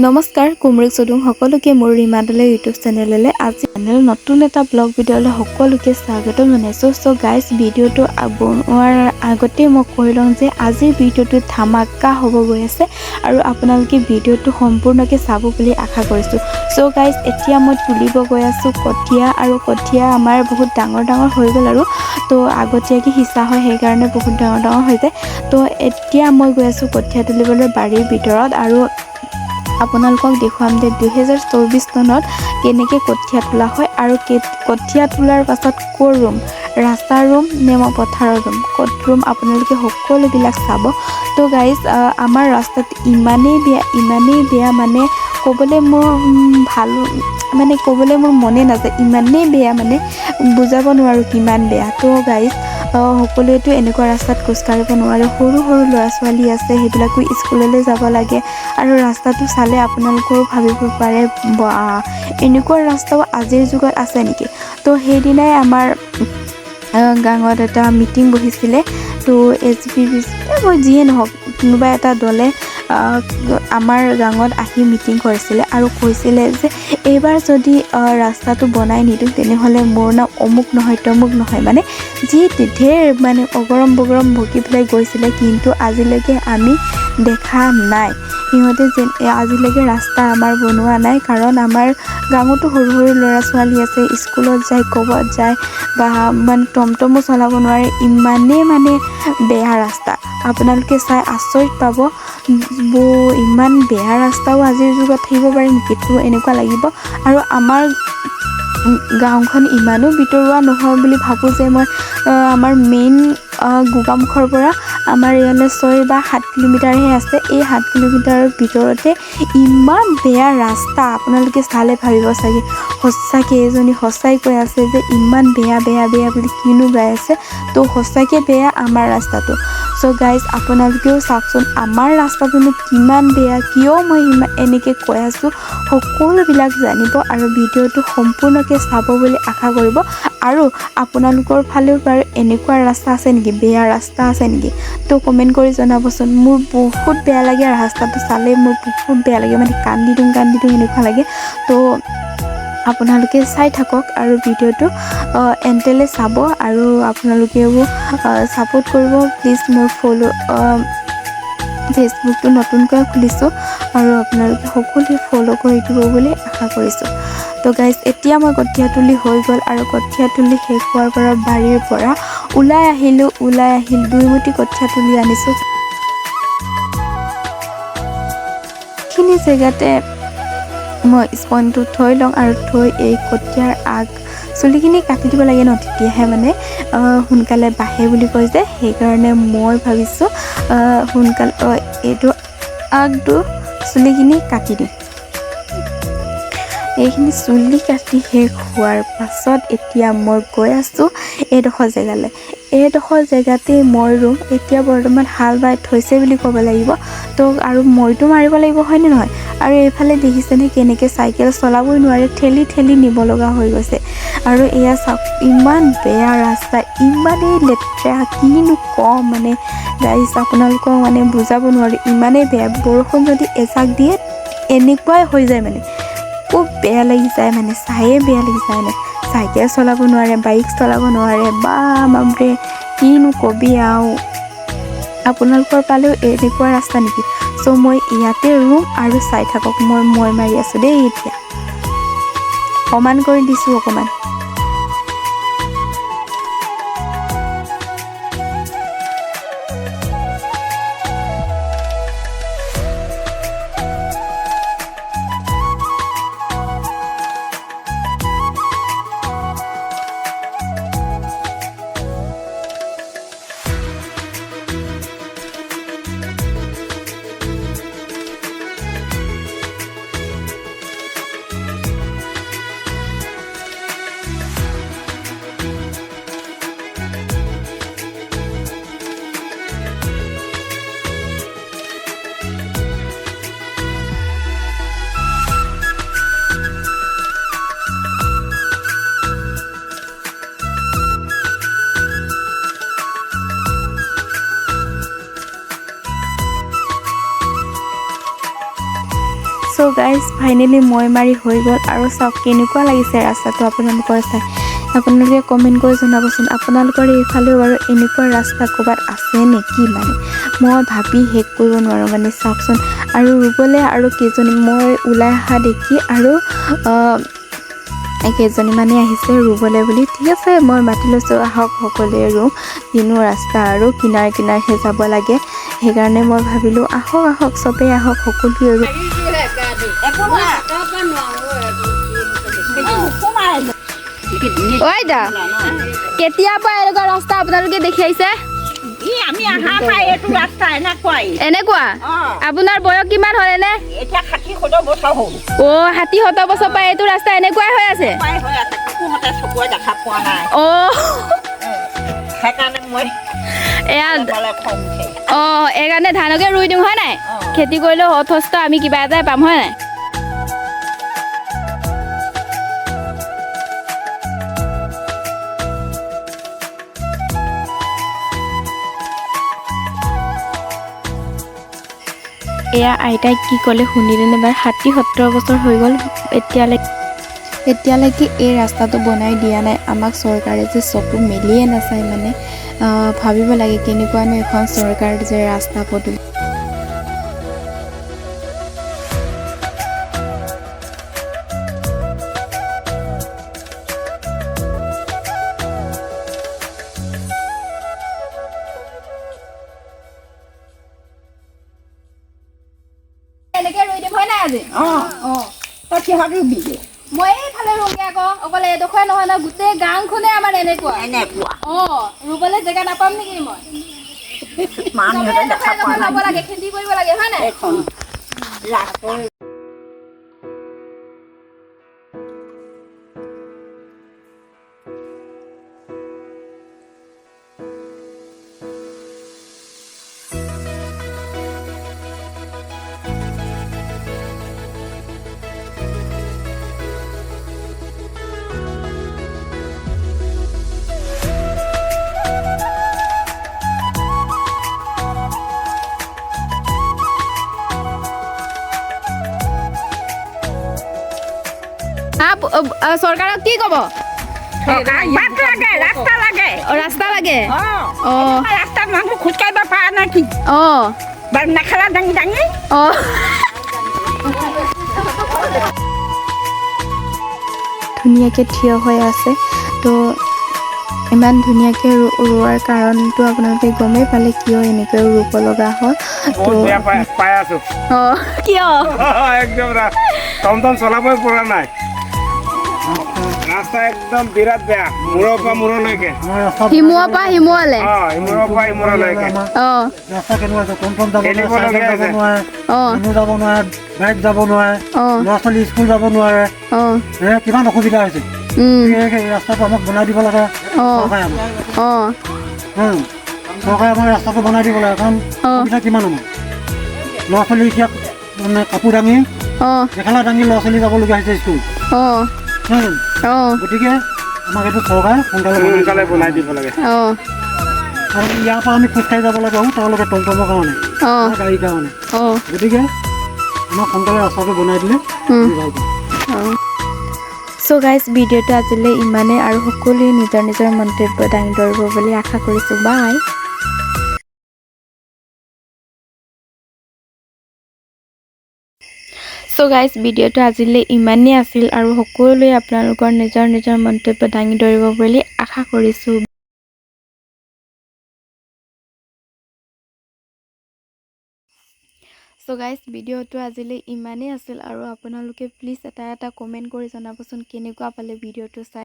নমস্কাৰ কুমৰিক চদুং সকলোকে মোৰ ৰিমাদলে ইউটিউব চেনেললৈ আজি নতুন এটা ব্লগ ভিডিঅ'লৈ সকলোকে স্বাগতম জনাইছোঁ। চ' গাইজ ভিডিঅ'টো বনোৱাৰ আগতে মই কৈ লওঁ যে আজিৰ ভিডিঅ'টো ধামাকা হ'ব গৈ আছে আৰু আপোনালোকে ভিডিঅ'টো সম্পূৰ্ণকৈ চাব বুলি আশা কৰিছোঁ। চ' গাইজ এতিয়া মই তুলিব গৈ আছোঁ কঠীয়া, আৰু কঠীয়া আমাৰ বহুত ডাঙৰ হৈ গ'ল আৰু তো আগতীয়াকৈ সিঁচা হয়, সেইকাৰণে বহুত ডাঙৰ হৈ যায়। তো এতিয়া মই গৈ আছোঁ কঠীয়া তুলিবলৈ বাৰীৰ ভিতৰত, আৰু আপোনালোকক দেখুৱাম যে 2024 চনত কেনেকৈ কঠীয়া তোলা হয় আৰু কঠীয়া তোলাৰ পাছত ক'ৰ ৰুম, ৰাস্তাৰ ৰুম নে মই পথাৰৰ ৰুম, ক'ত ৰুম আপোনালোকে সকলোবিলাক চাব। তো গাইজ আমাৰ ৰাস্তাত ইমানেই বেয়া মানে ক'বলৈ মোৰ ক'বলৈ মোৰ মনে নাযায়, ইমানেই বেয়া মানে বুজাব নোৱাৰোঁ কিমান বেয়া। তো গাইজ সকলোৱেতো এনেকুৱা ৰাস্তাত খোজকাঢ়িব নোৱাৰে, সৰু ল'ৰা ছোৱালী আছে, সেইবিলাকো স্কুললৈ যাব লাগে। আৰু ৰাস্তাটো চালে আপোনালোকেও ভাবিব পাৰে এনেকুৱা ৰাস্তাও আজিৰ যুগত আছে নেকি। তো সেইদিনাই আমাৰ গাঁৱত এটা মিটিং বহিছিলে। তো মই যিয়ে নহওক কোনোবা এটা দলে আমাৰ গাঁৱত আহি মিটিং কৰিছিলে আৰু কৈছিলে যে এইবাৰ যদি ৰাস্তাটো বনাই নিদিওঁ তেনেহ'লে মোৰ নাম অমুক নহয় তমুক নহয়, মানে যি ঢেৰ মানে অগৰম বগৰম বকি পেলাই গৈছিলে। কিন্তু আজিলৈকে আমি দেখা নাই সিহঁতে আজিলৈকে ৰাস্তা আমাৰ বনোৱা নাই, কাৰণ আমাৰ গাঁৱতো সৰু ল'ৰা ছোৱালী আছে, স্কুলত যায়, ক'ৰবাত যায়, বা মানে টমটমো চলাব নোৱাৰে, ইমানেই মানে বেয়া ৰাস্তা। আপোনালোকে চাই আচৰিত পাব, ইমান বেয়া ৰাস্তাও আজিৰ যুগত থাকিব পাৰে নেকি, তো এনেকুৱা লাগিব। আৰু আমাৰ গাঁওখন ইমানো ভিতৰুৱা নহয় বুলি ভাবোঁ যে মই আমাৰ মেইন গোগামুখৰ পৰা আমাৰ ইয়ালৈ 6 বা 7 কিলোমিটাৰহে আছে। এই 7 কিলোমিটাৰৰ ভিতৰতে ইমান বেয়া ৰাস্তা, আপোনালোকে চালে ভাবিব চাগে সঁচাকৈ এজনী সঁচাই কৈ আছে যে ইমান বেয়া বুলি কিনো গাই আছে। তো সঁচাকৈ বেয়া আমাৰ ৰাস্তাটো। চ' গাইজ আপোনালোকেও চাওকচোন আমাৰ ৰাস্তাটোনো কিমান বেয়া, কিয় মই এনেকৈ কৈ আছোঁ সকলোবিলাক জানিব আৰু ভিডিঅ'টো সম্পূৰ্ণকৈ চাব বুলি আশা কৰিব। আৰু আপোনালোকৰ ফালেও বাৰু এনেকুৱা ৰাস্তা আছে নেকি, বেয়া ৰাস্তা আছে নেকি, তো কমেণ্ট কৰি জনাবচোন। মোৰ বহুত বেয়া লাগে ৰাস্তাটো চালে, মোৰ বহুত বেয়া লাগে, মানে কান্দি দিওঁ এনেকুৱা লাগে। তো আপোনালোকে চাই থাকক আৰু ভিডিঅ'টো এণ্ডলৈ চাব, আৰু আপোনালোকেও ছাপোৰ্ট কৰিব প্লিজ। মোৰ ফেচবুকটো নতুনকৈ খুলিছোঁ আৰু আপোনালোকে সকলোৱে ফ'ল' কৰি দিব বুলি আশা কৰিছোঁ। তো গাইজ এতিয়া মই কঠীয়া তুলি হৈ গ'ল, আৰু কঠীয়া তুলি শেষ হোৱাৰ পৰা বাৰীৰ পৰা ওলাই আহিল 2 মুঠি কঠীয়া তুলি আনিছোঁ। এইখিনি জেগাতে মই স্পনটো থৈ লওঁ, আৰু থৈ এই কঠীয়াৰ চুলিখিনি কাটি দিব লাগে ন, তেতিয়াহে মানে সোনকালে বাঢ়ে বুলি কয় যে, সেইকাৰণে মই ভাবিছোঁ এইটো আগটো চুলিখিনি কাটি দিম। এইখিনি চুলি কাটি শেষ হোৱাৰ পাছত এতিয়া মই গৈ আছোঁ এইডোখৰ জেগালৈ। এইডোখৰ জেগাতেই মই ৰুম। এতিয়া বৰ্তমান হাল বাই থৈছে বুলি ক'ব লাগিব। তো আৰু মৈটো মাৰিব লাগিব, হয়নে নহয়। আৰু এইফালে দেখিছেনে কেনেকৈ চাইকেল চলাবই নোৱাৰে, ঠেলি নিব লগা হৈ গৈছে। আৰু এয়া চাওক ইমান বেয়া ৰাস্তা, ইমানেই লেতেৰা, কিনো কম মানে গাইজ আপোনালোকক মানে বুজাব নোৱাৰি, ইমানেই বেয়া। বৰষুণ যদি এজাক দিয়ে এনেকুৱাই হৈ যায়, মানে খুব বেয়া লাগি যায়, মানে চায়ে বেয়া লাগি যায়। মানে চাইকেল চলাব নোৱাৰে, বাইক চলাব নোৱাৰে, বা বাপৰে কিনো কবি আৰু। আপোনালোকৰ পালেও এনেকুৱা ৰাস্তা নেকি। চ' মই ইয়াতে ৰুম আৰু চাই থাকক, মই মাৰি আছোঁ দেই। এতিয়া সমান কৰি দিছোঁ অকণমান। চ' গাইজ ফাইনেলি মই মাৰি হৈ গ'ল আৰু চাওক কেনেকুৱা লাগিছে ৰাস্তাটো আপোনালোকৰ চাই আপোনালোকে কমেণ্ট কৰি জনাবচোন আপোনালোকৰ এইফালেও বাৰু এনেকুৱা ৰাস্তা ক'ৰবাত আছে নেকি মানে মই ভাবি শেষ কৰিব নোৱাৰোঁ মানে চাওকচোন আৰু ৰুবলৈ আৰু কেইজনী মই ওলাই অহা দেখি আৰু কেইজনীমানে আহিছে ৰুবলৈ বুলি ঠিক আছে মই মাতি লৈছোঁ আহক সকলোৱে ৰুওঁ কিনো ৰাস্তা আৰু কিনাৰে কিনাৰে যাব লাগে সেইকাৰণে মই ভাবিলোঁ আহক চবেই আহক সকলোৱে ৰুওঁ ঐ দা কেতিয়াৰ পৰা এনেকুৱা ৰাস্তা আপোনালোকে দেখি আহিছে এনেকুৱা আপোনাৰ বয়স কিমান হ'ল এনে 60-70 বছৰ পৰা এইটো ৰাস্তা এনেকুৱাই হৈ আছে এইকাৰণে ধানকে ৰুই দিওঁ হয় নাই খেতি কৰিলেও অথচ আমি কিবা এটাই পাম হয় নাই এয়া আইতাই কি ক'লে শুনিলে এবাৰ 60-70 বছৰ হৈ গ'ল এতিয়ালৈকে এই ৰাস্তাটো বনাই দিয়া নাই আমাক চৰকাৰে যে চকু মেলিয়ে নাচায় মানে ভাবিব লাগে কেনেকুৱানো এখন চৰকাৰ যে ৰাস্তা পদূলি এনেকৈ ৰুই দিম হয় নাই আজি তই কিহত ৰুবি মই এইফালে ৰুমগে আকৌ অকল এডোখৰে নহয় নহয় গোটেই গাঁওখনে আমাৰ এনেকুৱা ৰুবলৈ জেগা নাপাম নেকি মই লাগে খেতি কৰিব লাগে হয় নাই চৰকাৰক কি ক'ব ৰাস্তা লাগে ৰাস্তাত মানুহ খোজকাঢ়িব পৰা নাই কি মেখেলা দাঙি দাঙি ধুনীয়াকৈ থিয় হৈ আছে তো ইমান ধুনীয়াকৈ ৰোৱাৰ কাৰণটো আপোনালোকে গমেই পালে কিয় এনেকৈ ৰুব লগা হয় কিয় একদম টমটম চলাবই পৰা নাই ৰাস্তা একদম বিৰাট বেয়া মূৰৰ পৰা মূৰলৈকে হিমুৱাৰ পৰা হিমুৱালে ৰাস্তা কেনেকুৱা আছে টমটম যাব নোৱাৰে যাব নোৱাৰে বাইক যাব নোৱাৰে ল'ৰা ছোৱালী স্কুল যাব নোৱাৰে কিমান অসুবিধা হৈছে এই ৰাস্তাটো আমাক বনাই দিব লাগে চৰকাৰে আমাৰ ৰাস্তাটো বনাই দিব লাগে কাৰণ অসুবিধা কিমান হ'ব ল'ৰা ছোৱালী এতিয়া মানে কাপোৰ দাঙি মেখেলা দাঙি ল'ৰা ছোৱালী যাবলগীয়া হৈছে স্কুল গতিকে আমাক এইটো চৰকাৰে সোনকালে বনাই দিব লাগে কাৰণ ইয়াৰ পৰা আমি খোজকাঢ়ি যাব লাগে তেওঁলোকে টমটমৰ কাৰণে গাড়ীৰ কাৰণে গতিকে আমাক সোনকালে ৰাস্তাটো বনাই দিলে ভাল পাওঁ চ' গাইজ ভিডিঅ'টো আজিলৈ ইমানেই আৰু সকলোৱে নিজৰ নিজৰ মন্তব্য দাঙি ধৰিব বুলি আশা কৰিছোঁ বাই চ' গাইজ ভিডিঅ'টো আজিলৈ ইমানেই আছিল আৰু সকলোৱে আপোনালোকৰ নিজৰ নিজৰ মন্তব্য দাঙি ধৰিব বুলি আশা কৰিছোঁ চ' গাইজ ভিডিঅ'টো আজিলৈ ইমানেই আছিল আৰু আপোনালোকে প্লিজ এটা কমেণ্ট কৰি জনাবচোন কেনেকুৱা পালে ভিডিঅ'টো চাই